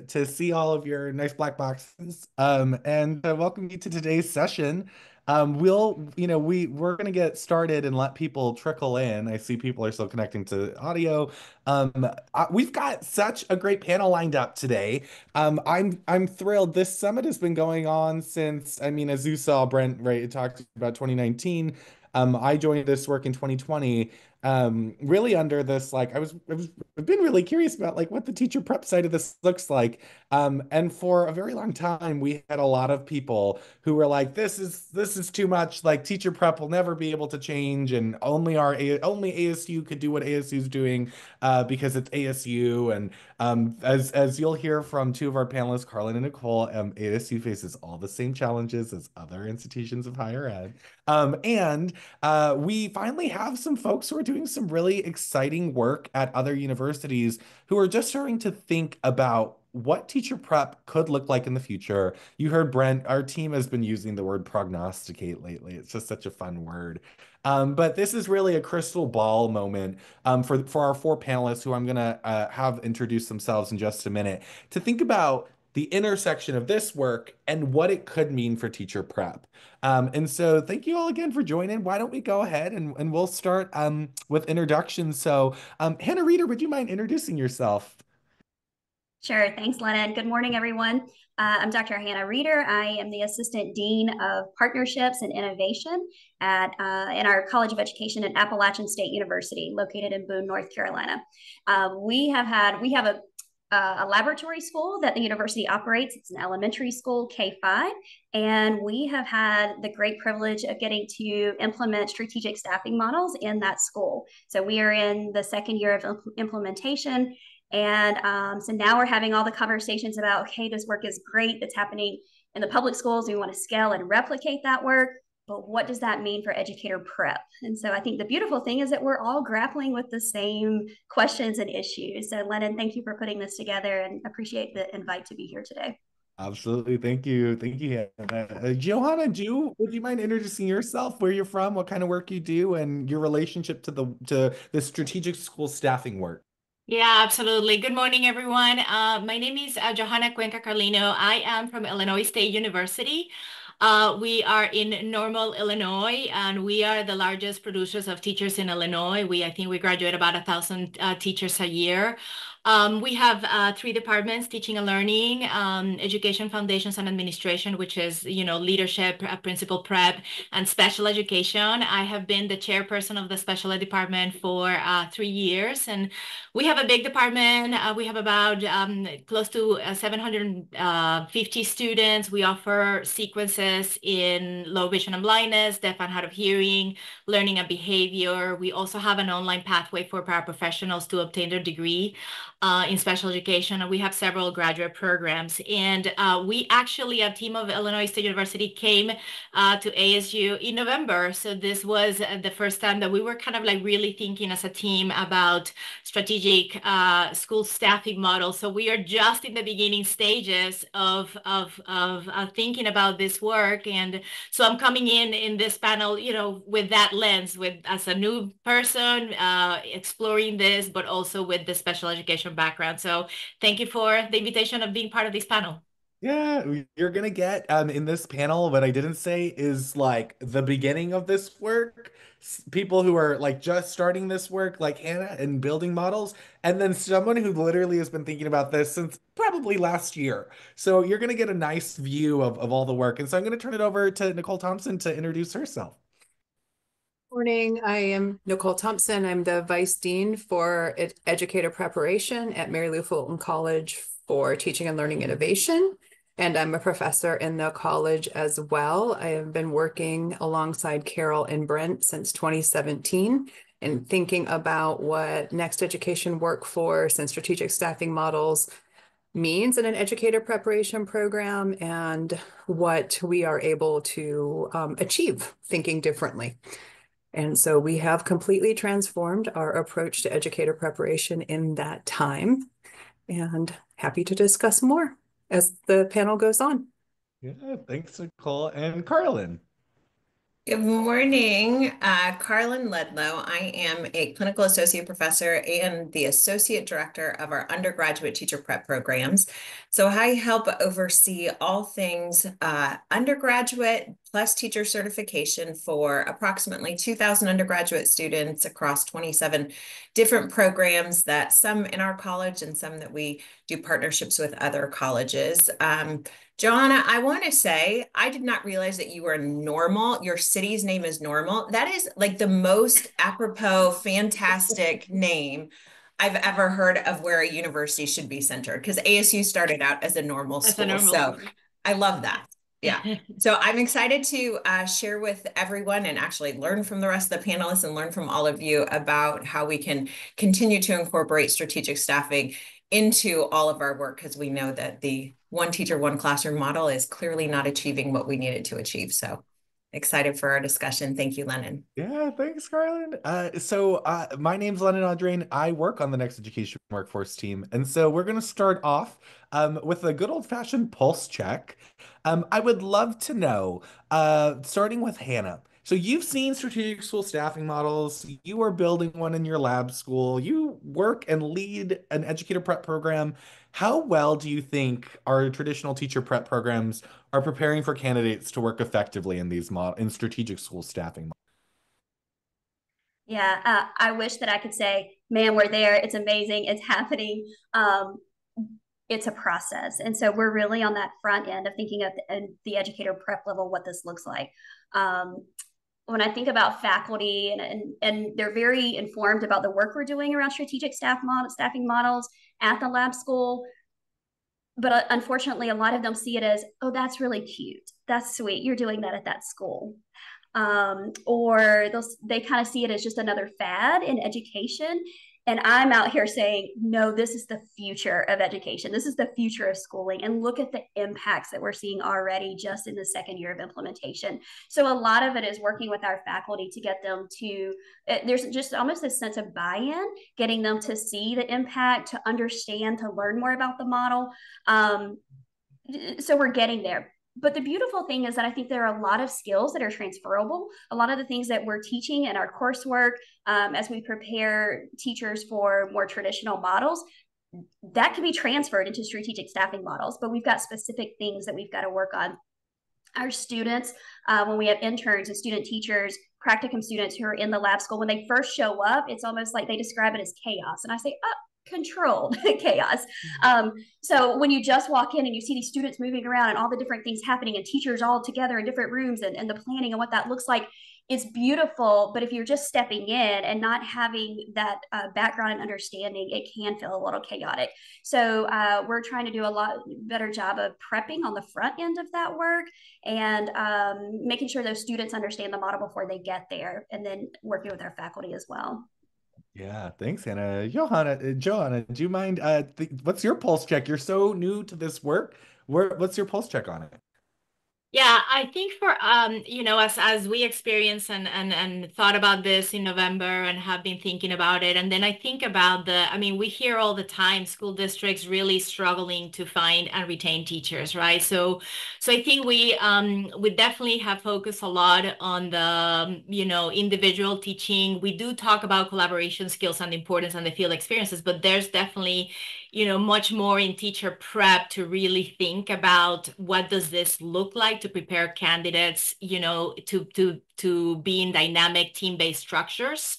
to see all of your nice black boxes. And welcome you to today's session. We're gonna get started and let people trickle in. I see people are still connecting to audio. We've got such a great panel lined up today. I'm thrilled. This summit has been going on since, I mean, as you saw, Brent, right, it talked about 2019. I joined this work in 2020, really under this, like, I've been really curious about like what the teacher prep side of this looks like. And for a very long time, we had a lot of people who were like, this is too much. Like teacher prep will never be able to change, and only ASU could do what ASU is doing because it's ASU. And as you'll hear from two of our panelists, Carlin and Nicole, ASU faces all the same challenges as other institutions of higher ed. And we finally have some folks who are doing some really exciting work at other universities who are just starting to think about what teacher prep could look like in the future. You heard Brent, our team has been using the word prognosticate lately. It's just such a fun word. But this is really a crystal ball moment for our four panelists who I'm going to have introduce themselves in just a minute to think about the intersection of this work and what it could mean for teacher prep. And so thank you all again for joining. Why don't we go ahead and we'll start with introductions. So Hannah Reeder, would you mind introducing yourself? Sure. Thanks, Lennon. Good morning, everyone. I'm Dr. Hannah Reeder. I am the Assistant Dean of Partnerships and Innovation in our College of Education at Appalachian State University, located in Boone, North Carolina. We have a laboratory school that the university operates. It's an elementary school, K-5, and we have had the great privilege of getting to implement strategic staffing models in that school. So we are in the second year of implementation. And so now we're having all the conversations about, okay, this work is great. It's happening in the public schools. We want to scale and replicate that work. But what does that mean for educator prep? And so I think the beautiful thing is that we're all grappling with the same questions and issues. So Lennon, thank you for putting this together and appreciate the invite to be here today. Absolutely. Thank you. Thank you, Hannah. Johanna, would you mind introducing yourself, where you're from, what kind of work you do, and your relationship to the strategic school staffing work? Yeah, absolutely. Good morning, everyone. My name is Johanna Cuenca Carlino. I am from Illinois State University. We are in Normal, Illinois, and we are the largest producers of teachers in Illinois. I think we graduate about 1,000 teachers a year. We have three departments: teaching and learning, education foundations and administration, which is, leadership, principal prep, and special education. I have been the chairperson of the special ed department for 3 years, and we have a big department. We have about close to 750 students. We offer sequences in low vision and blindness, deaf and hard of hearing, learning and behavior. We also have an online pathway for paraprofessionals to obtain their degree in special education. And we have several graduate programs. And we actually, a team of Illinois State University came to ASU in November. So this was the first time that we were kind of like really thinking as a team about strategic school staffing model. So we are just in the beginning stages of thinking about this work. And so I'm coming in this panel, with that lens, with as a new person exploring this, but also with the special education background. So thank you for the invitation of being part of this panel. Yeah, you're gonna get in this panel, what I didn't say is like the beginning of this work, people who are like just starting this work, like Hannah, and building models, and then someone who literally has been thinking about this since probably last year. So you're gonna get a nice view of all the work. And so I'm gonna turn it over to Nicole Thompson to introduce herself. Morning, I am Nicole Thompson. I'm the Vice Dean for Educator Preparation at Mary Lou Fulton College for Teaching and Learning Innovation. And I'm a professor in the college as well. I have been working alongside Carol and Brent since 2017 and thinking about what next education workforce and strategic staffing models means in an educator preparation program and what we are able to achieve thinking differently. And so we have completely transformed our approach to educator preparation in that time, and happy to discuss more as the panel goes on. Yeah, thanks, Nicole and Carlin. Good morning, Carlin Ledlow. I am a clinical associate professor and the associate director of our undergraduate teacher prep programs. So I help oversee all things undergraduate plus teacher certification for approximately 2,000 undergraduate students across 27 different programs, that some in our college and some that we do partnerships with other colleges. Joanna, I want to say, I did not realize that you were Normal. Your city's name is Normal. That is like the most apropos, fantastic name I've ever heard of where a university should be centered, because ASU started out as a normal As a school. normal So school. I love that. Yeah. So I'm excited to share with everyone and actually learn from the rest of the panelists and learn from all of you about how we can continue to incorporate strategic staffing into all of our work, because we know that the one teacher, one classroom model is clearly not achieving what we needed to achieve. So excited for our discussion. Thank you, Lennon. Yeah, thanks, Carlin. My name's Lennon Audrain. I work on the Next Education Workforce team. And so we're going to start off with a good old-fashioned pulse check. I would love to know, starting with Hannah. So you've seen strategic school staffing models. You are building one in your lab school. You work and lead an educator prep program. How well do you think our traditional teacher prep programs are preparing for candidates to work effectively in in strategic school staffing? Yeah, I wish that I could say, man, we're there. It's amazing. It's happening. It's a process. And so we're really on that front end of thinking of the educator prep level, what this looks like. Um, when I think about faculty and they're very informed about the work we're doing around strategic staffing models at the lab school, but unfortunately, a lot of them see it as, oh, that's really cute. That's sweet. You're doing that at that school. Or they kind of see it as just another fad in education. And I'm out here saying, no, this is the future of education. This is the future of schooling. And look at the impacts that we're seeing already just in the second year of implementation. So a lot of it is working with our faculty to get them to, there's just almost a sense of buy-in, getting them to see the impact, to understand, to learn more about the model. So we're getting there. But the beautiful thing is that I think there are a lot of skills that are transferable. A lot of the things that we're teaching in our coursework, as we prepare teachers for more traditional models, that can be transferred into strategic staffing models. But we've got specific things that we've got to work on. Our students, when we have interns and student teachers, practicum students who are in the lab school, when they first show up, it's almost like they describe it as chaos. And I say, oh, controlled chaos. So when you just walk in and you see these students moving around and all the different things happening and teachers all together in different rooms and the planning and what that looks like, it's beautiful. But if you're just stepping in and not having that background and understanding, it can feel a little chaotic. So we're trying to do a lot better job of prepping on the front end of that work and making sure those students understand the model before they get there, and then working with our faculty as well. Yeah, thanks, Hannah. Johanna, do you mind? What's your pulse check? You're so new to this work. What's your pulse check on it? Yeah, I think for as we experienced and thought about this in November and have been thinking about it, and then I think about we hear all the time school districts really struggling to find and retain teachers, right? So I think we definitely have focused a lot on the individual teaching. We do talk about collaboration skills and the importance and the field experiences, but there's definitely much more in teacher prep to really think about what does this look like to prepare candidates, to be in dynamic team-based structures.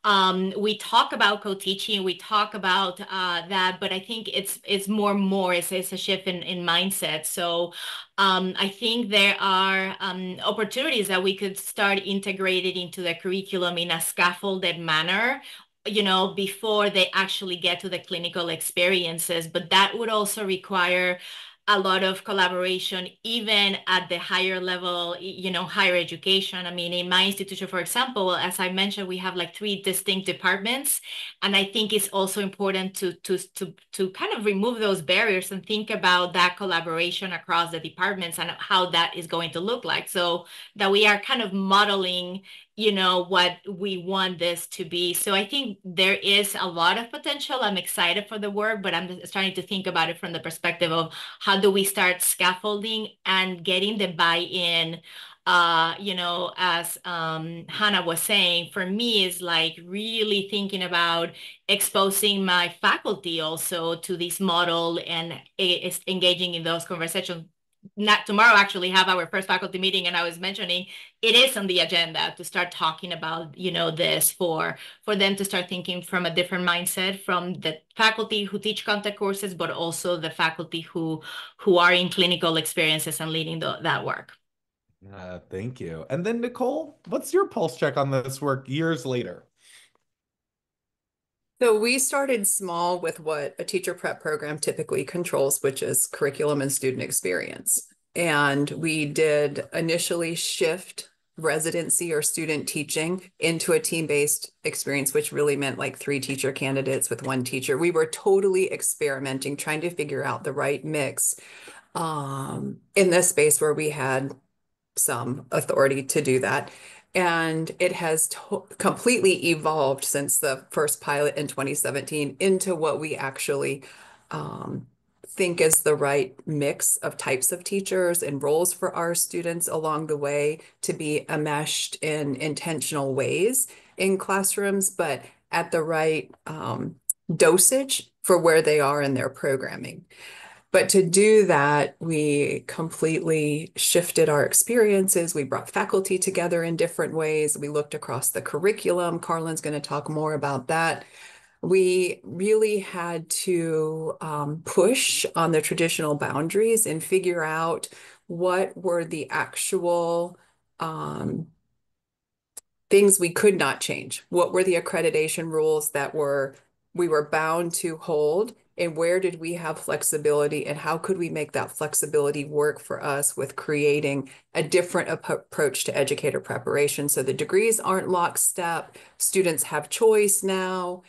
We talk about co-teaching, we talk about that, but I think it's more, it's a shift in mindset. So I think there are opportunities that we could start integrated into the curriculum in a scaffolded manner, before they actually get to the clinical experiences. But that would also require a lot of collaboration, even at the higher level, higher education. I mean, in my institution, for example, as I mentioned, we have like 3 distinct departments. And I think it's also important to kind of remove those barriers and think about that collaboration across the departments and how that is going to look like. So that we are kind of modeling what we want this to be. So I think there is a lot of potential. I'm excited for the work, but I'm starting to think about it from the perspective of how do we start scaffolding and getting the buy-in as Hannah was saying, for me is like really thinking about exposing my faculty also to this model and is engaging in those conversations. Not tomorrow, actually have our first faculty meeting, and I was mentioning it is on the agenda to start talking about this for them to start thinking from a different mindset from the faculty who teach contact courses, but also the faculty who are in clinical experiences and leading that work. Thank you. And then Nicole, what's your pulse check on this work years later? So we started small with what a teacher prep program typically controls, which is curriculum and student experience. And we did initially shift residency or student teaching into a team-based experience, which really meant like 3 teacher candidates with 1 teacher. We were totally experimenting, trying to figure out the right mix in this space where we had some authority to do that. And it has completely evolved since the first pilot in 2017 into what we actually think is the right mix of types of teachers and roles for our students along the way to be enmeshed in intentional ways in classrooms, but at the right dosage for where they are in their programming. But to do that, we completely shifted our experiences. We brought faculty together in different ways. We looked across the curriculum. Carlin's going to talk more about that. We really had to push on the traditional boundaries and figure out what were the actual things we could not change. What were the accreditation rules that we were bound to hold, and where did we have flexibility, and how could we make that flexibility work for us with creating a different approach to educator preparation? So the degrees aren't lockstep, students have choice now.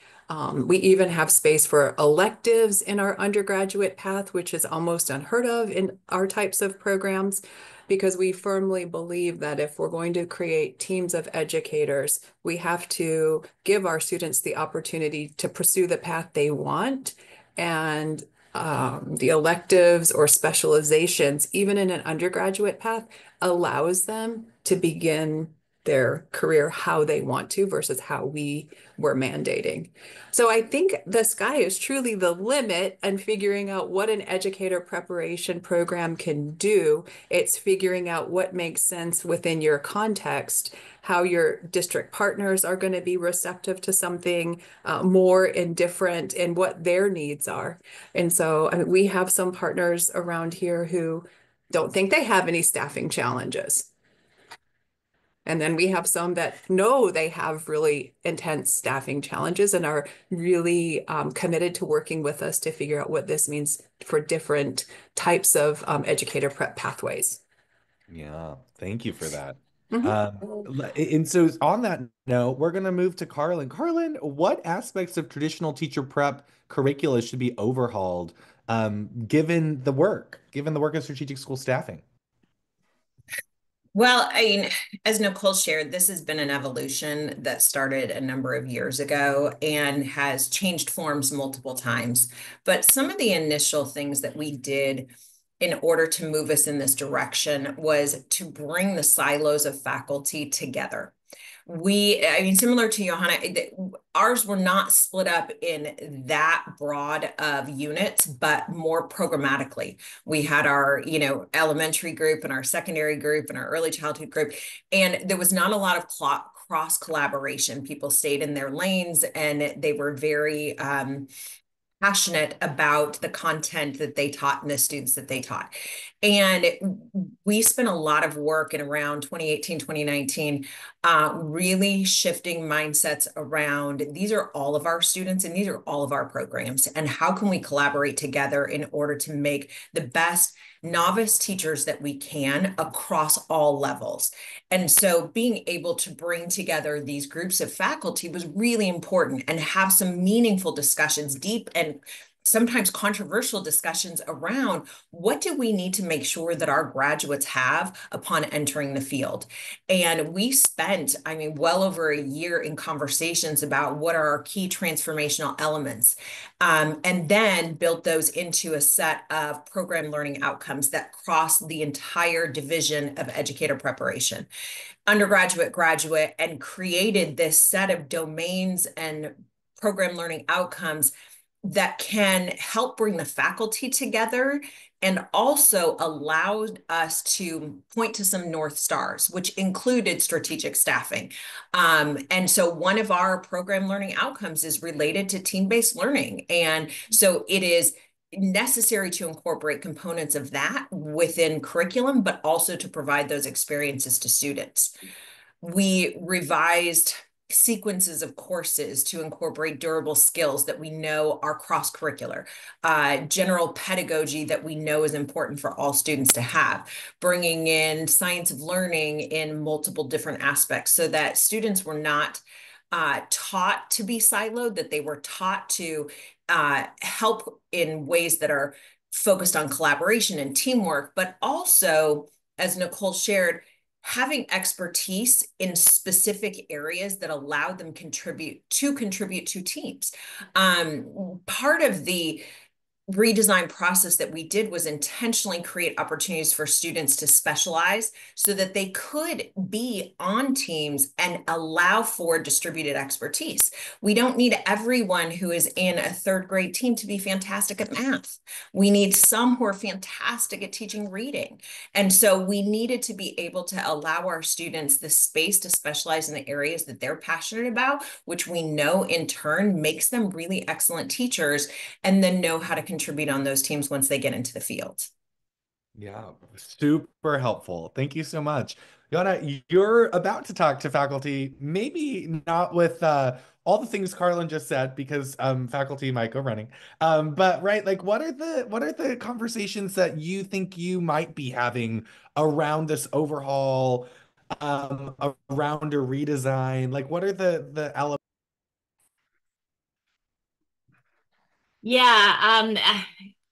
We even have space for electives in our undergraduate path, which is almost unheard of in our types of programs, because we firmly believe that if we're going to create teams of educators, we have to give our students the opportunity to pursue the path they want. And the electives or specializations, even in an undergraduate path, allows them to begin their career how they want to versus how we were mandating. So I think the sky is truly the limit and figuring out what an educator preparation program can do. It's figuring out what makes sense within your context, how your district partners are going to be receptive to something more and different, and what their needs are. And so I mean, we have some partners around here who don't think they have any staffing challenges. And then we have some that know they have really intense staffing challenges and are really committed to working with us to figure out what this means for different types of educator prep pathways. Yeah, thank you for that. Mm-hmm. And so on that note, we're going to move to Carlin. Carlin, what aspects of traditional teacher prep curricula should be overhauled, given the work of strategic school staffing? Well, I mean, as Nicole shared, this has been an evolution that started a number of years ago and has changed forms multiple times. But some of the initial things that we did in order to move us in this direction was to bring the silos of faculty together. I mean, similar to Johanna, ours were not split up in that broad of units, but more programmatically. We had our, elementary group and our secondary group and our early childhood group, and there was not a lot of cross collaboration. People stayed in their lanes, and they were very passionate about the content that they taught and the students that they taught. And we spent a lot of work in around 2018, 2019, really shifting mindsets around these are all of our students and these are all of our programs. And how can we collaborate together in order to make the best novice teachers that we can across all levels? And so being able to bring together these groups of faculty was really important and have some meaningful discussions, deep and sometimes controversial discussions around what do we need to make sure that our graduates have upon entering the field. And we spent, I mean, well over a year in conversations about what are our key transformational elements, and then built those into a set of program learning outcomes that cross the entire division of educator preparation, undergraduate, graduate, and created this set of domains and program learning outcomes that can help bring the faculty together and also allowed us to point to some North Stars, which included strategic staffing. And so one of our program learning outcomes is related to team-based learning. And so it is necessary to incorporate components of that within curriculum, but also to provide those experiences to students. We revised sequences of courses to incorporate durable skills that we know are cross-curricular, general pedagogy that we know is important for all students to have, bringing in science of learning in multiple different aspects so that students were not taught to be siloed, that they were taught to help in ways that are focused on collaboration and teamwork, but also, as Nicole shared, having expertise in specific areas that allow them contribute to teams. Part of the redesign process that we did was intentionally create opportunities for students to specialize so that they could be on teams and allow for distributed expertise. We don't need everyone who is in a third grade team to be fantastic at math. We need some who are fantastic at teaching reading. And so we needed to be able to allow our students the space to specialize in the areas that they're passionate about, which we know in turn makes them really excellent teachers, and then know how to contribute on those teams once they get into the field. Yeah, super helpful. Thank you so much. Yana, you're about to talk to faculty, maybe not with all the things Carlin just said, because faculty might go running. But right, like what are the conversations that you think you might be having around this overhaul, around a redesign? Like what are the elements? Yeah,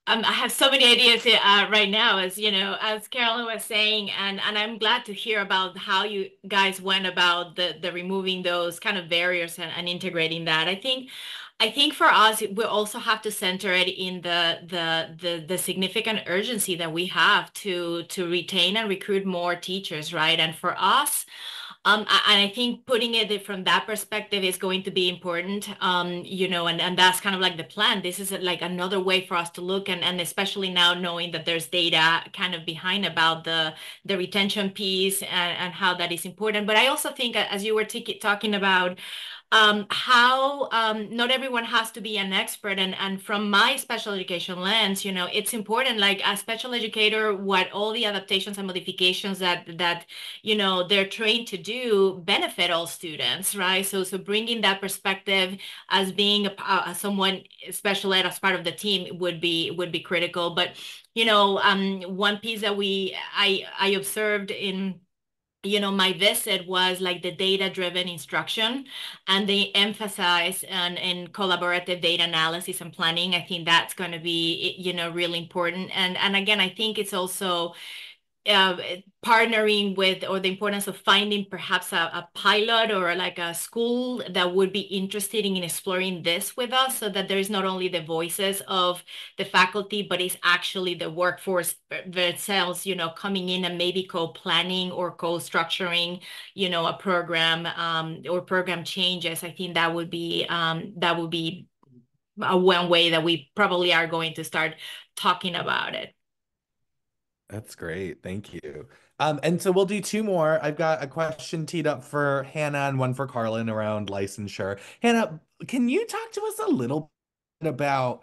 I have so many ideas right now, as you know, as Carolyn was saying, and I'm glad to hear about how you guys went about the removing those kind of barriers and integrating that. I think for us, we also have to center it in the significant urgency that we have to retain and recruit more teachers, right? And for us, and I think putting it from that perspective is going to be important, and that's kind of like the plan. This is like another way for us to look, and especially now knowing that there's data kind of behind about the retention piece and how that is important. But I also think, as you were talking about, how not everyone has to be an expert, and from my special education lens, it's important, like a special educator, what all the adaptations and modifications that they're trained to do benefit all students, right? So bringing that perspective as being someone special ed as part of the team would be critical. But one piece that I observed in my visit was like the data-driven instruction, and they emphasize in collaborative data analysis and planning. I think that's going to be, really important. And again, I think it's also uh, partnering with, or the importance of finding perhaps a pilot or like a school that would be interested in exploring this with us, so that there is not only the voices of the faculty, but it's actually the workforce themselves, coming in and maybe co-planning or co-structuring, a program, or program changes. I think that would be one way that we probably are going to start talking about it. That's great. Thank you. And so we'll do two more. I've got a question teed up for Hannah and one for Carlin around licensure. Hannah, can you talk to us a little bit about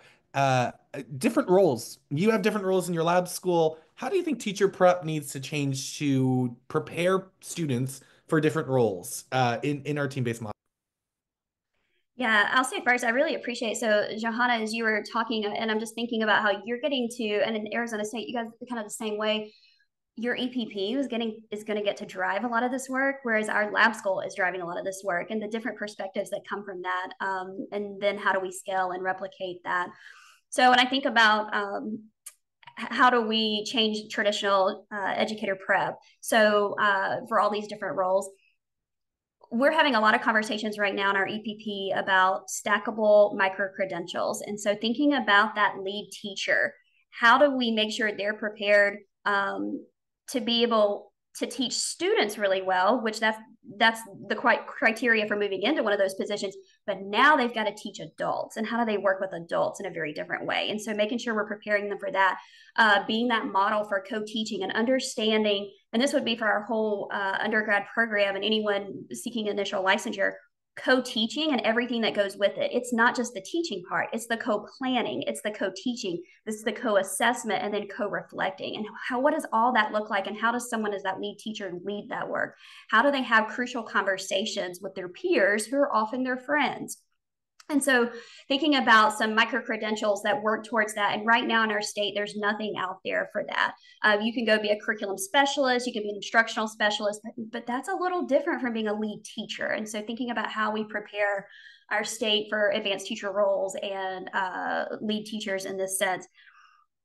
different roles? You have different roles in your lab school. How do you think teacher prep needs to change to prepare students for different roles in our team-based model? Yeah, I'll say first, I really appreciate. So, Johanna, as you were talking, and I'm just thinking about how you're getting to, and in Arizona State, you guys are kind of the same way. Your EPP is going to get to drive a lot of this work, whereas our lab school is driving a lot of this work, and the different perspectives that come from that. And then how do we scale and replicate that? So when I think about how do we change traditional educator prep, so for all these different roles, we're having a lot of conversations right now in our EPP about stackable micro credentials. And so thinking about that lead teacher, how do we make sure they're prepared to be able to teach students really well, which that's the criteria for moving into one of those positions. But now they've got to teach adults, and how do they work with adults in a very different way? And so making sure we're preparing them for that, being that model for co-teaching and understanding. And this would be for our whole undergrad program and anyone seeking initial licensure, co-teaching and everything that goes with it. It's not just the teaching part, it's the co-planning, it's the co-teaching, this is the co-assessment, and then co-reflecting. And what does all that look like? And how does someone as that lead teacher lead that work? How do they have crucial conversations with their peers who are often their friends? And so thinking about some micro credentials that work towards that. And right now in our state, there's nothing out there for that. You can go be a curriculum specialist, you can be an instructional specialist, but that's a little different from being a lead teacher. And so thinking about how we prepare our state for advanced teacher roles and lead teachers in this sense.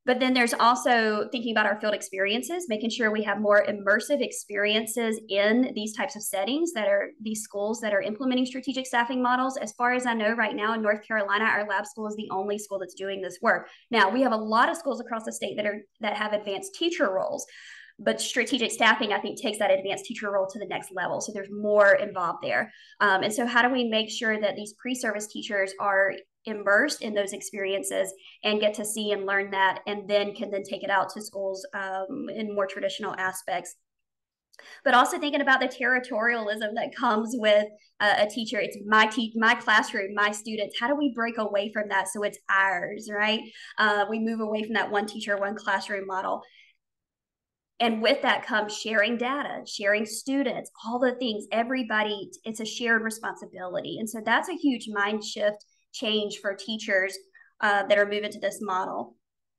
But then there's also thinking about our field experiences, making sure we have more immersive experiences in these types of settings that are these schools that are implementing strategic staffing models. As far as I know, right now in North Carolina, our lab school is the only school that's doing this work. Now, we have a lot of schools across the state that have advanced teacher roles, but strategic staffing, I think, takes that advanced teacher role to the next level. So there's more involved there. And so how do we make sure that these pre-service teachers are immersed in those experiences and get to see and learn that, and then can then take it out to schools in more traditional aspects? But also thinking about the territorialism that comes with a teacher. It's my classroom, my students. How do we break away from that so it's ours, right? We move away from that one teacher, one classroom model. And with that comes sharing data, sharing students, all the things, everybody, it's a shared responsibility. And so that's a huge mind shift change for teachers that are moving to this model.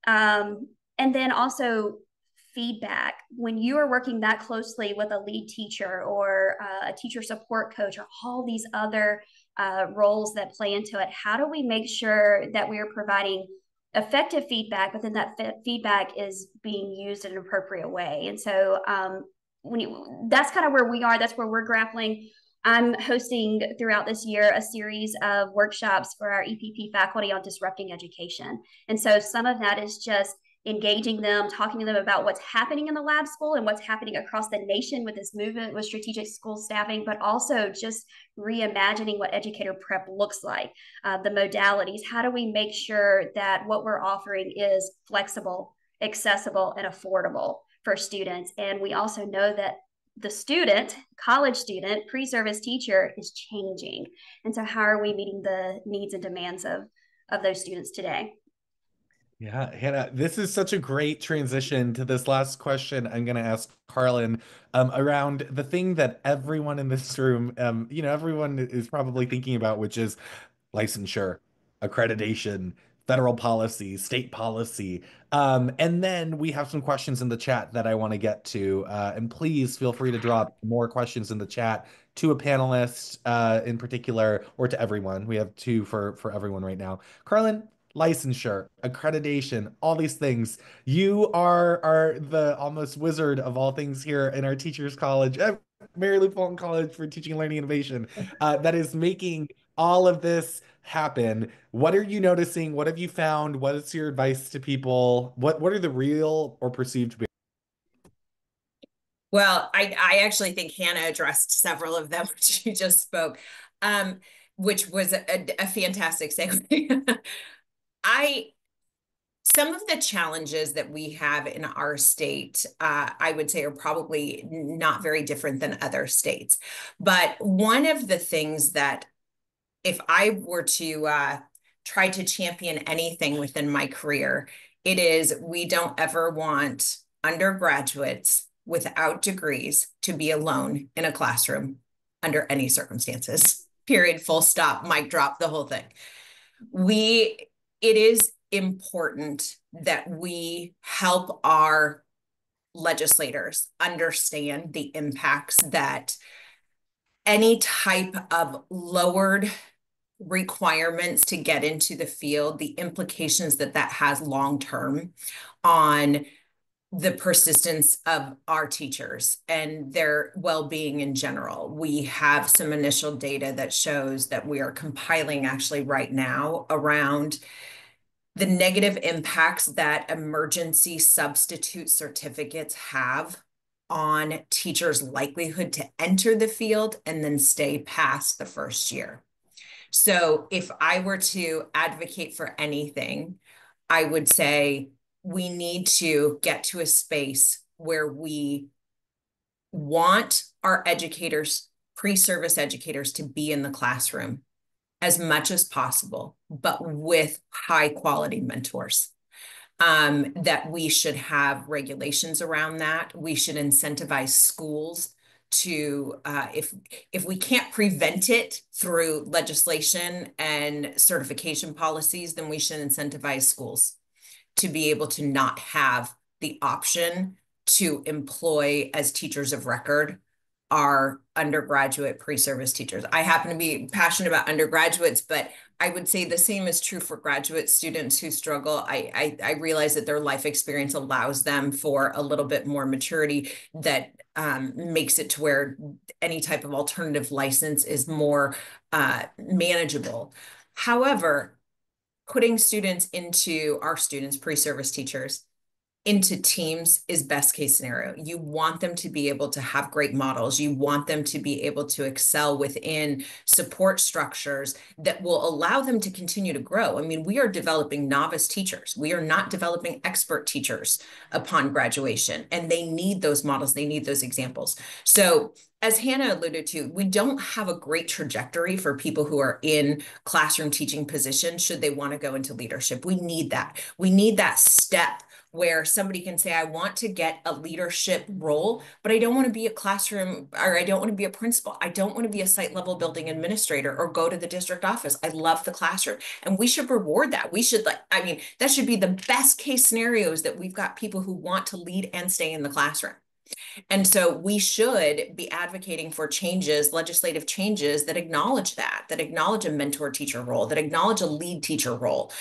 And then also feedback. When you are working that closely with a lead teacher or a teacher support coach or all these other roles that play into it, how do we make sure that we are providing effective feedback, but then that feedback is being used in an appropriate way? And so that's kind of where we are. That's where we're grappling. I'm hosting throughout this year a series of workshops for our EPP faculty on disrupting education. And so some of that is just engaging them, talking to them about what's happening in the lab school and what's happening across the nation with this movement with strategic school staffing, but also just reimagining what educator prep looks like, the modalities. How do we make sure that what we're offering is flexible, accessible, and affordable for students? And we also know that the student, college student, pre-service teacher is changing. And so how are we meeting the needs and demands of those students today? Yeah, Hannah, this is such a great transition to this last question I'm going to ask Carlin around the thing that everyone in this room, everyone is probably thinking about, which is licensure, accreditation, federal policy, state policy. And then we have some questions in the chat that I want to get to. And please feel free to drop more questions in the chat to a panelist in particular, or to everyone. We have two for everyone right now. Carlin, licensure, accreditation, all these things. You are the almost wizard of all things here in our Teachers College, Mary Lou Fulton College for Teaching and Learning Innovation, that is making all of this happen. What are you noticing? What have you found? What is your advice to people? What are the real or perceived barriers? Well, I actually think Hannah addressed several of them, which she just spoke, which was a fantastic segue. Some of the challenges that we have in our state, I would say, are probably not very different than other states. But one of the things that, if I were to try to champion anything within my career, it is we don't ever want undergraduates without degrees to be alone in a classroom under any circumstances. Period, full stop, mic drop, the whole thing. It is important that we help our legislators understand the impacts that any type of lowered requirements to get into the field, the implications that that has long term on the persistence of our teachers and their well-being in general. We have some initial data that shows that we are compiling actually right now around the negative impacts that emergency substitute certificates have on teachers' likelihood to enter the field and then stay past the first year. So if I were to advocate for anything, I would say we need to get to a space where we want our educators, pre-service educators, to be in the classroom as much as possible, but with high quality mentors. That we should have regulations around that. We should incentivize schools to, if we can't prevent it through legislation and certification policies, then we should incentivize schools to be able to not have the option to employ as teachers of record our undergraduate pre-service teachers. I happen to be passionate about undergraduates, but I would say the same is true for graduate students who struggle. I realize that their life experience allows them for a little bit more maturity that makes it to where any type of alternative license is more manageable. However, putting students into our students, pre-service teachers, into teams is best case scenario. You want them to be able to have great models. You want them to be able to excel within support structures that will allow them to continue to grow. I mean, we are developing novice teachers. We are not developing expert teachers upon graduation, and they need those models. They need those examples. So as Hannah alluded to, we don't have a great trajectory for people who are in classroom teaching positions should they want to go into leadership. We need that. We need that step where somebody can say, I want to get a leadership role, but I don't want to be a classroom, or I don't want to be a principal. I don't want to be a site level building administrator or go to the district office. I love the classroom. And we should reward that. We should, that should be the best case scenarios, that we've got people who want to lead and stay in the classroom. And so we should be advocating for changes, legislative changes that acknowledge that acknowledge a mentor teacher role, that acknowledge a lead teacher role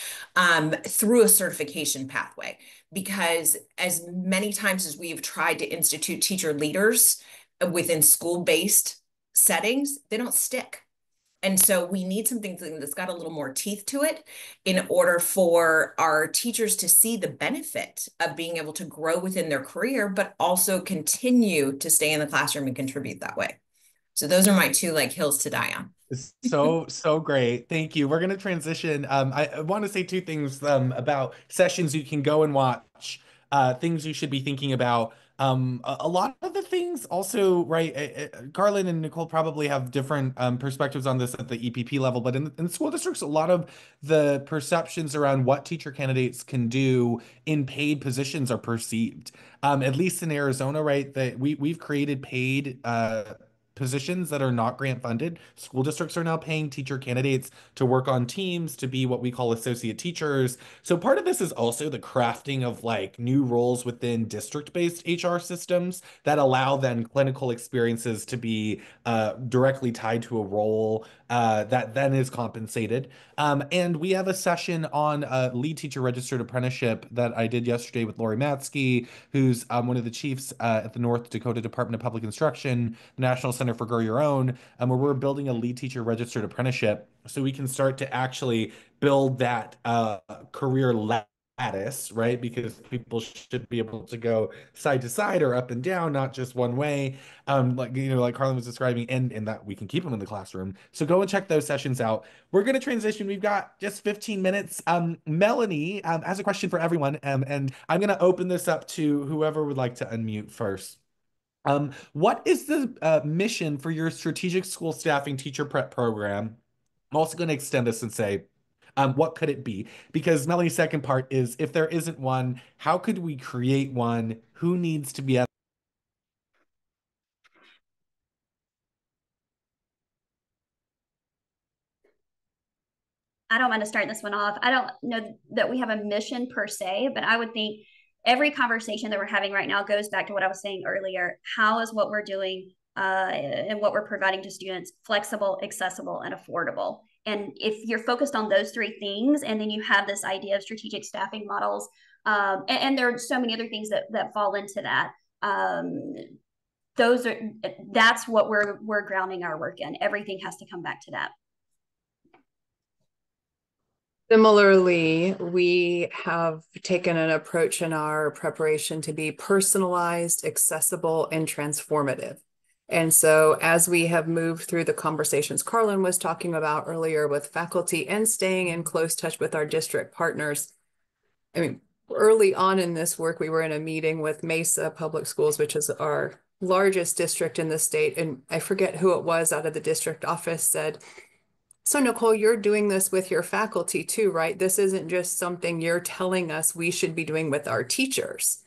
through a certification pathway. Because as many times as we've tried to institute teacher leaders within school-based settings, they don't stick. And so we need something that's got a little more teeth to it in order for our teachers to see the benefit of being able to grow within their career, but also continue to stay in the classroom and contribute that way. So those are my two hills to die on. So great. Thank you. We're going to transition. I want to say two things about sessions you can go and watch, things you should be thinking about. A lot of the things also, right? Garland and Nicole probably have different perspectives on this at the EPP level, but in school districts, a lot of the perceptions around what teacher candidates can do in paid positions are perceived. At least in Arizona, right? That we've created paid positions that are not grant funded. School districts are now paying teacher candidates to work on teams, to be what we call associate teachers. So part of this is also the crafting of new roles within district-based HR systems that allow then clinical experiences to be directly tied to a role that then is compensated. And we have a session on lead teacher registered apprenticeship that I did yesterday with Lori Matsky, who's one of the chiefs at the North Dakota Department of Public Instruction, the National Center for Grow Your Own, where we're building a lead teacher registered apprenticeship so we can start to actually build that career lattice, right? Because people should be able to go side to side or up and down, not just one way, like Carlin was describing, and that we can keep them in the classroom. So go and check those sessions out. We're going to transition. We've got just 15 minutes. Melanie has a question for everyone, and I'm going to open this up to whoever would like to unmute first. What is the mission for your strategic school staffing teacher prep program? I'm also going to extend this and say, what could it be? Because Melanie's second part is, if there isn't one, how could we create one? Who needs to be at? I don't want to start this one off. I don't know that we have a mission per se, but I would think every conversation that we're having right now goes back to what I was saying earlier. How is what we're doing and what we're providing to students flexible, accessible, and affordable? And if you're focused on those three things, and then you have this idea of strategic staffing models, and there are so many other things that fall into that. Um, those are that's what we're grounding our work in. Everything has to come back to that. Similarly, we have taken an approach in our preparation to be personalized, accessible, and transformative. And so as we have moved through the conversations Carlin was talking about earlier with faculty and staying in close touch with our district partners, I mean, early on in this work, we were in a meeting with Mesa Public Schools, which is our largest district in the state. And I forget who it was out of the district office said, so Nicole, you're doing this with your faculty too, right? This isn't just something you're telling us we should be doing with our teachers.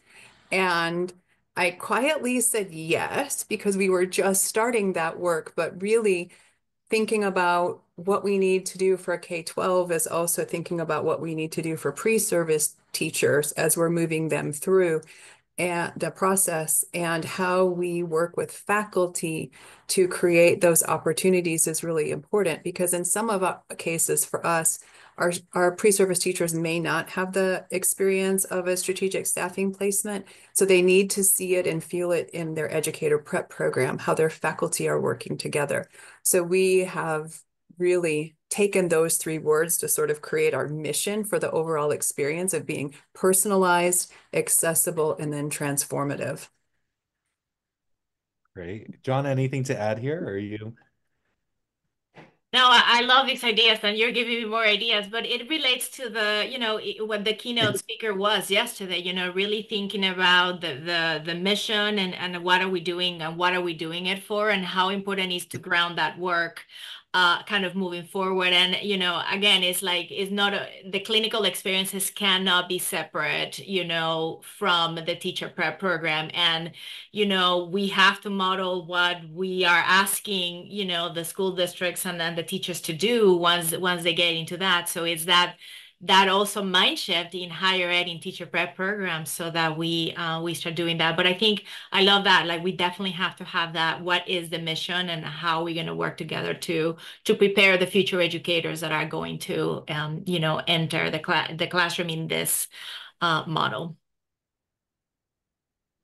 And I quietly said yes, because we were just starting that work, but really thinking about what we need to do for K-12 is also thinking about what we need to do for pre-service teachers as we're moving them through and the process, and how we work with faculty to create those opportunities is really important, because in some of our cases for us, our pre-service teachers may not have the experience of a strategic staffing placement. So they need to see it and feel it in their educator prep program, how their faculty are working together. So we have really taken those three words to sort of create our mission for the overall experience of being personalized, accessible, and then transformative. Great. John, anything to add here? Or are you? No, I love these ideas, and you're giving me more ideas, but it relates to the, what the keynote speaker was yesterday, really thinking about the mission and what are we doing and what are we doing it for, and how important it is to ground that work kind of moving forward. And, again, it's like, it's not the clinical experiences cannot be separate, from the teacher prep program. And we have to model what we are asking, the school districts and then the teachers to do once they get into that. So it's that also mind shift in higher ed in teacher prep programs, so that we start doing that. But I think I love that. Like, we definitely have to have that. What is the mission, and how are we going to work together to prepare the future educators that are going to enter the classroom in this model.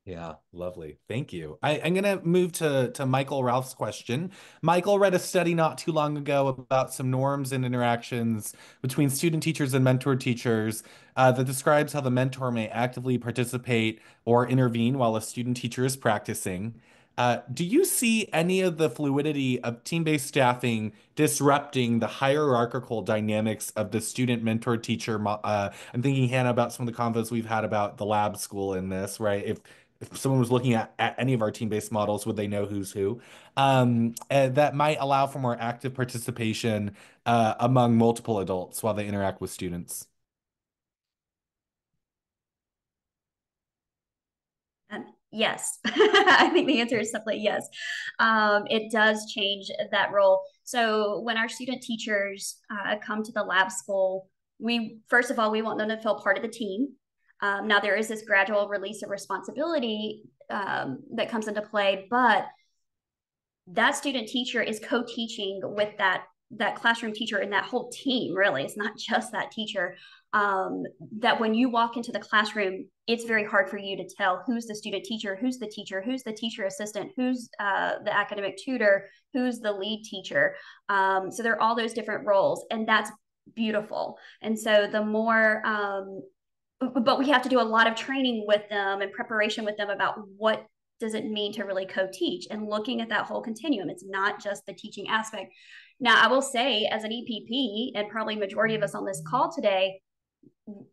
Yeah, lovely. Thank you. I'm going to move to Michael Ralph's question. Michael read a study not too long ago about some norms and interactions between student teachers and mentor teachers that describes how the mentor may actively participate or intervene while a student teacher is practicing. Do you see any of the fluidity of team-based staffing disrupting the hierarchical dynamics of the student mentor teacher? I'm thinking, Hannah, about some of the convos we've had about the lab school in this, right? If someone was looking at any of our team-based models, would they know who's who? That might allow for more active participation among multiple adults while they interact with students. Yes, I think the answer is simply yes. It does change that role. So when our student teachers come to the lab school, we first of all, we want them to feel part of the team. Now there is this gradual release of responsibility that comes into play, but that student teacher is co-teaching with that classroom teacher and that whole team. Really, it's not just that teacher. That when you walk into the classroom, it's very hard for you to tell who's the student teacher, who's the teacher, who's the teacher assistant, who's the academic tutor, who's the lead teacher. So there are all those different roles, and that's beautiful. And so the more but we have to do a lot of training with them and preparation with them about what does it mean to really co-teach, and looking at that whole continuum. It's not just the teaching aspect. Now, I will say, as an EPP, and probably majority of us on this call today,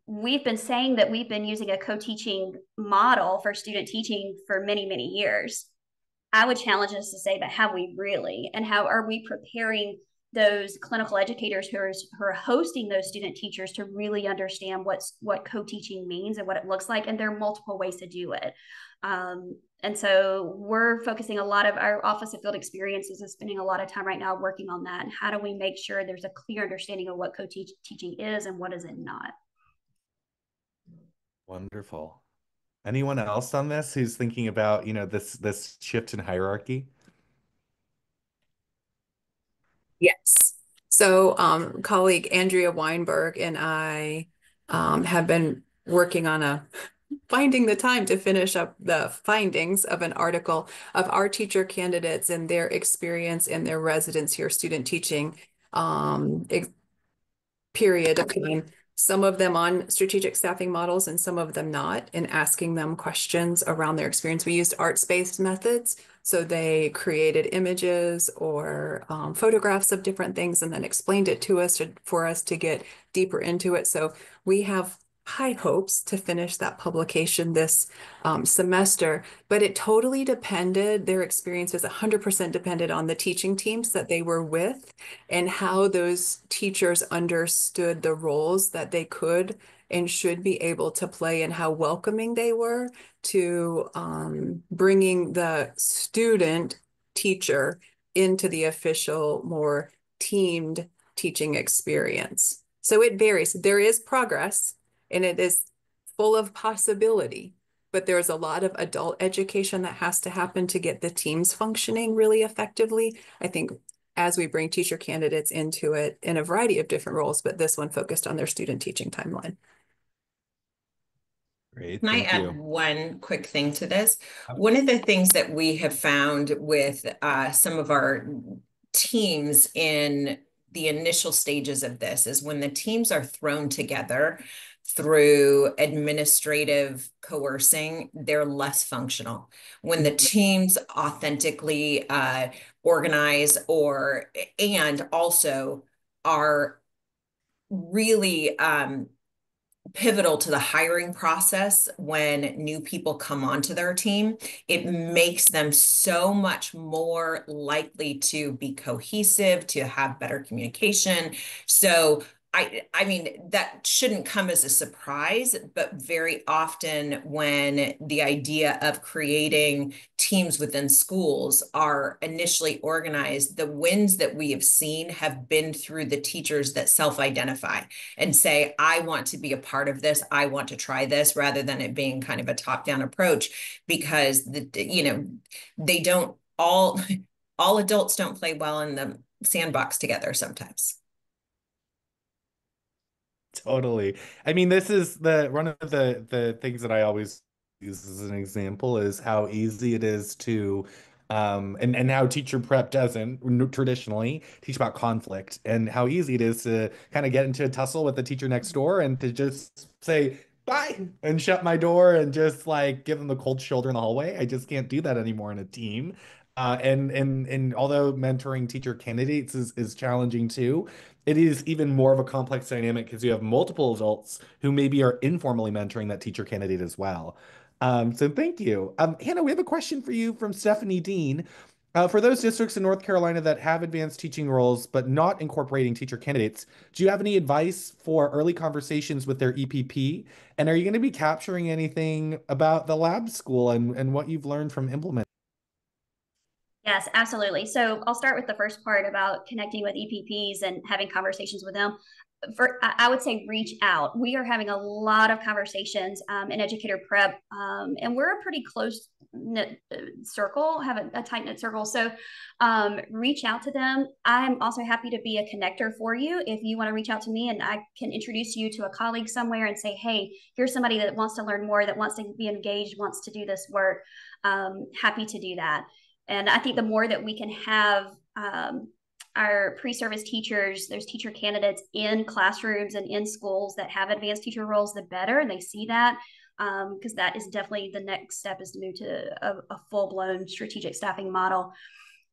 we've been saying that we've been using a co-teaching model for student teaching for many, many years. I would challenge us to say, but have we really? And how are we preparing those clinical educators who are hosting those student teachers to really understand what co-teaching means and what it looks like? And there are multiple ways to do it. And so we're focusing a lot of our Office of Field Experiences is spending a lot of time right now working on that. And how do we make sure there's a clear understanding of what co-teaching is and what is it not? Wonderful. Anyone else on this who's thinking about, this shift in hierarchy? Yes. So colleague Andrea Weinberg and I have been working on finding the time to finish up the findings of an article of our teacher candidates and their experience in their residency or student teaching period of time, some of them on strategic staffing models and some of them not, and asking them questions around their experience. We used arts-based methods. So they created images or photographs of different things and then explained it to us for us to get deeper into it. So we have high hopes to finish that publication this semester, but it totally depended, their experiences 100% depended on the teaching teams that they were with and how those teachers understood the roles that they could and should be able to play and how welcoming they were to bringing the student teacher into the official, more teamed teaching experience. So it varies. There is progress and it is full of possibility, but there's a lot of adult education that has to happen to get the teams functioning really effectively. I think as we bring teacher candidates into it in a variety of different roles, but this one focused on their student teaching timeline. Great, Can I thank add you. one quick thing to this? One of the things that we have found with some of our teams in the initial stages of this is when the teams are thrown together through administrative coercing, they're less functional. When the teams authentically organize and also are really pivotal to the hiring process when new people come onto their team, it makes them so much more likely to be cohesive, to have better communication. So I mean, that shouldn't come as a surprise, but very often when the idea of creating teams within schools are initially organized, the wins that we have seen have been through the teachers that self-identify and say, I want to be a part of this. I want to try this, rather than it being kind of a top-down approach, because they don't all adults don't play well in the sandbox together sometimes. Totally. I mean, this is the one of the things that I always use as an example is how easy it is to and how teacher prep doesn't traditionally teach about conflict and how easy it is to kind of get into a tussle with the teacher next door and to just say bye and shut my door and just like give them the cold shoulder in the hallway. I just can't do that anymore in a team. And although mentoring teacher candidates is challenging too, it is even more of a complex dynamic because you have multiple adults who maybe are informally mentoring that teacher candidate as well. So thank you. Hannah, we have a question for you from Stephanie Dean. For those districts in North Carolina that have advanced teaching roles but not incorporating teacher candidates, do you have any advice for early conversations with their EPP? And are you going to be capturing anything about the lab school and what you've learned from implementing? Yes, absolutely. So I'll start with the first part about connecting with EPPs and having conversations with them. I would say reach out. We are having a lot of conversations in educator prep, and we're a pretty close knit circle, have a tight knit circle. So reach out to them. I'm also happy to be a connector for you if you want to reach out to me, and I can introduce you to a colleague somewhere and say, hey, here's somebody that wants to learn more, that wants to be engaged, wants to do this work. Happy to do that. And I think the more that we can have our pre-service teachers, those teacher candidates in classrooms and in schools that have advanced teacher roles, the better. And they see that because that is definitely the next step, is to move to a full-blown strategic staffing model.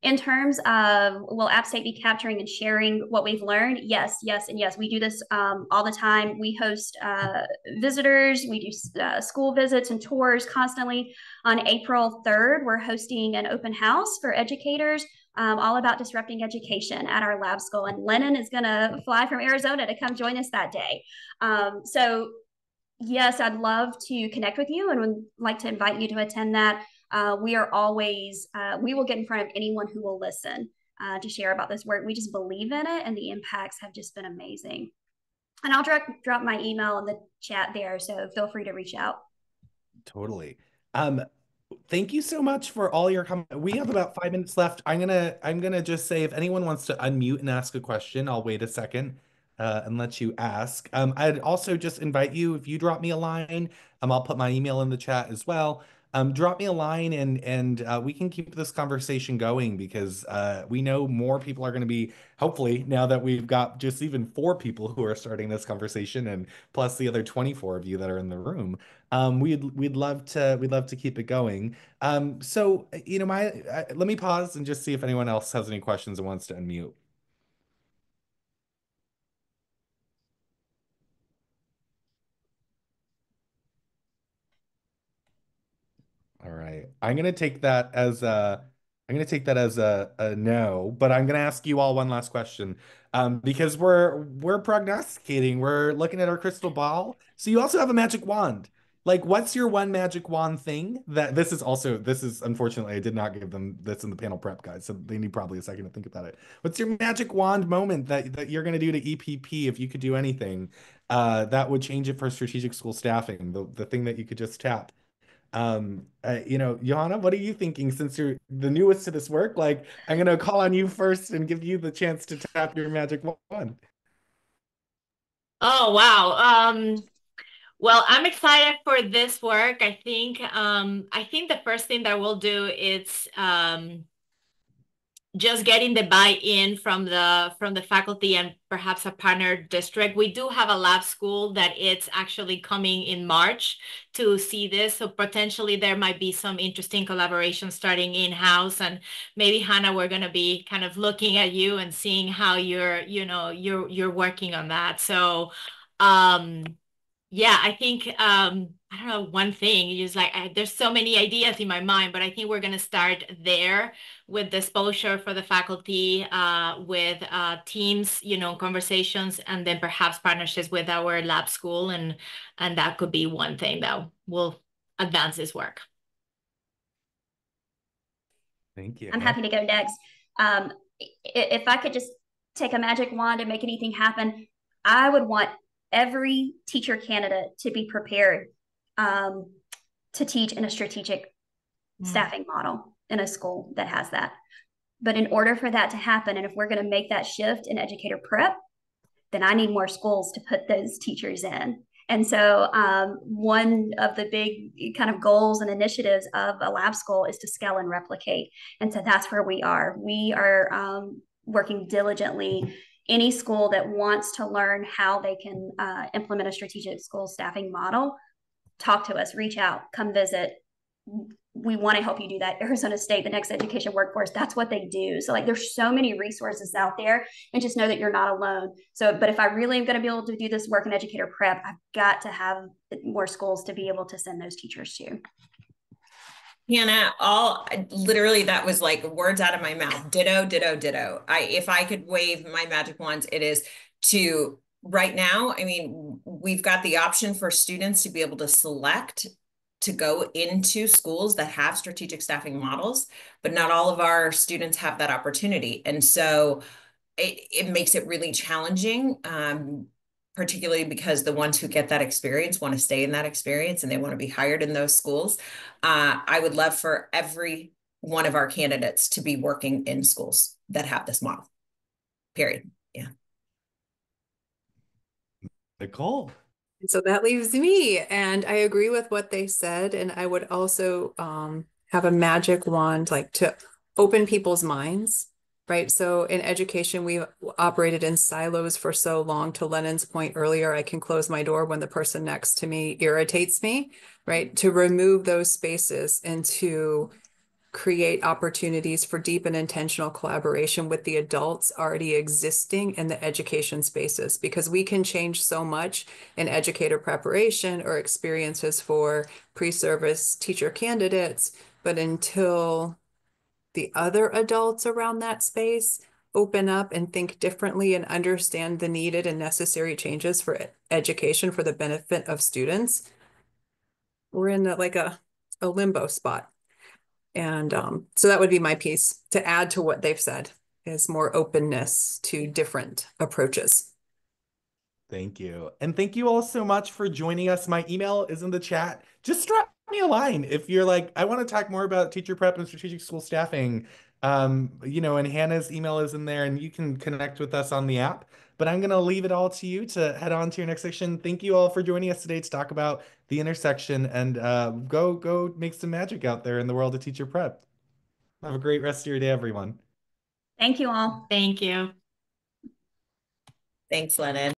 In terms of, will App State be capturing and sharing what we've learned? Yes, yes, and yes. We do this all the time. We host visitors. We do school visits and tours constantly. On April 3rd, we're hosting an open house for educators all about disrupting education at our lab school. And Lennon is going to fly from Arizona to come join us that day. So yes, I'd love to connect with you and would like to invite you to attend that. We are always, we will get in front of anyone who will listen to share about this work. We just believe in it, and the impacts have just been amazing. And I'll drop my email in the chat there, so feel free to reach out. Totally. Thank you so much for all your comments. We have about 5 minutes left. I'm gonna just say if anyone wants to unmute and ask a question, I'll wait a second and let you ask. I'd also just invite you if you drop me a line. I'll put my email in the chat as well. Drop me a line and we can keep this conversation going because we know more people are going to be hopefully now that we've got just even 4 people who are starting this conversation and plus the other 24 of you that are in the room. We'd love to keep it going. So let me pause and just see if anyone else has any questions and wants to unmute. All right. I'm gonna take that as a no, but I'm gonna ask you all one last question. Because we're prognosticating, we're looking at our crystal ball. So you also have a magic wand. Like, what's your one magic wand thing that this is unfortunately I did not give them this in the panel prep guide, so they need probably a second to think about it. What's your magic wand moment that you're gonna do to EPP if you could do anything that would change it for strategic school staffing, the thing that you could just tap? Johanna, what are you thinking since you're the newest to this work? Like, I'm gonna call on you first and give you the chance to tap your magic wand. Oh, wow. Well, I'm excited for this work. I think the first thing that we'll do is just getting the buy-in from the faculty and perhaps a partner district. We do have a lab school that it's actually coming in March to see this. So potentially there might be some interesting collaboration starting in-house. And maybe Hannah, we're going to be kind of looking at you and seeing how you're working on that. So yeah, I think I don't know, one thing is like there's so many ideas in my mind, but I think we're gonna start there with the exposure for the faculty, with teams, conversations, and then perhaps partnerships with our lab school, and that could be one thing that will advance this work. Thank you. I'm happy to go next. If I could just take a magic wand and make anything happen, I would want every teacher candidate to be prepared to teach in a strategic staffing model in a school that has that. But in order for that to happen, and if we're going to make that shift in educator prep, then I need more schools to put those teachers in. And so, one of the big kind of goals and initiatives of a lab school is to scale and replicate. And so that's where we are. We are working diligently. Any school that wants to learn how they can implement a strategic school staffing model, talk to us, reach out, come visit. We want to help you do that. Arizona State, the next education workforce, that's what they do. So like there's so many resources out there, and just know that you're not alone. So, but if I really am going to be able to do this work in educator prep, I've got to have more schools to be able to send those teachers to. Hannah, literally that was like words out of my mouth. Ditto, ditto, ditto. If I could wave my magic wands, it is to right now. I mean, we've got the option for students to be able to select to go into schools that have strategic staffing models, but not all of our students have that opportunity. And so it makes it really challenging, particularly because the ones who get that experience want to stay in that experience and they want to be hired in those schools. I would love for every one of our candidates to be working in schools that have this model, period. Yeah. Nicole. So that leaves me, and I agree with what they said. And I would also have a magic wand, like to open people's minds, right? So in education, we've operated in silos for so long. To Lennon's point earlier, I can close my door when the person next to me irritates me, right? To remove those spaces and to create opportunities for deep and intentional collaboration with the adults already existing in the education spaces, because we can change so much in educator preparation or experiences for pre-service teacher candidates, but until the other adults around that space open up and think differently and understand the needed and necessary changes for education for the benefit of students, we're in a limbo spot. And so that would be my piece to add to what they've said, is more openness to different approaches. Thank you. And thank you all so much for joining us. My email is in the chat. Just drop me a line if you're like, I want to talk more about teacher prep and strategic school staffing. And Hannah's email is in there, and you can connect with us on the app. But I'm gonna leave it all to you to head on to your next section. Thank you all for joining us today to talk about the intersection, and go make some magic out there in the world of teacher prep. Have a great rest of your day, everyone. Thank you all. Thank you. Thanks, Lennon.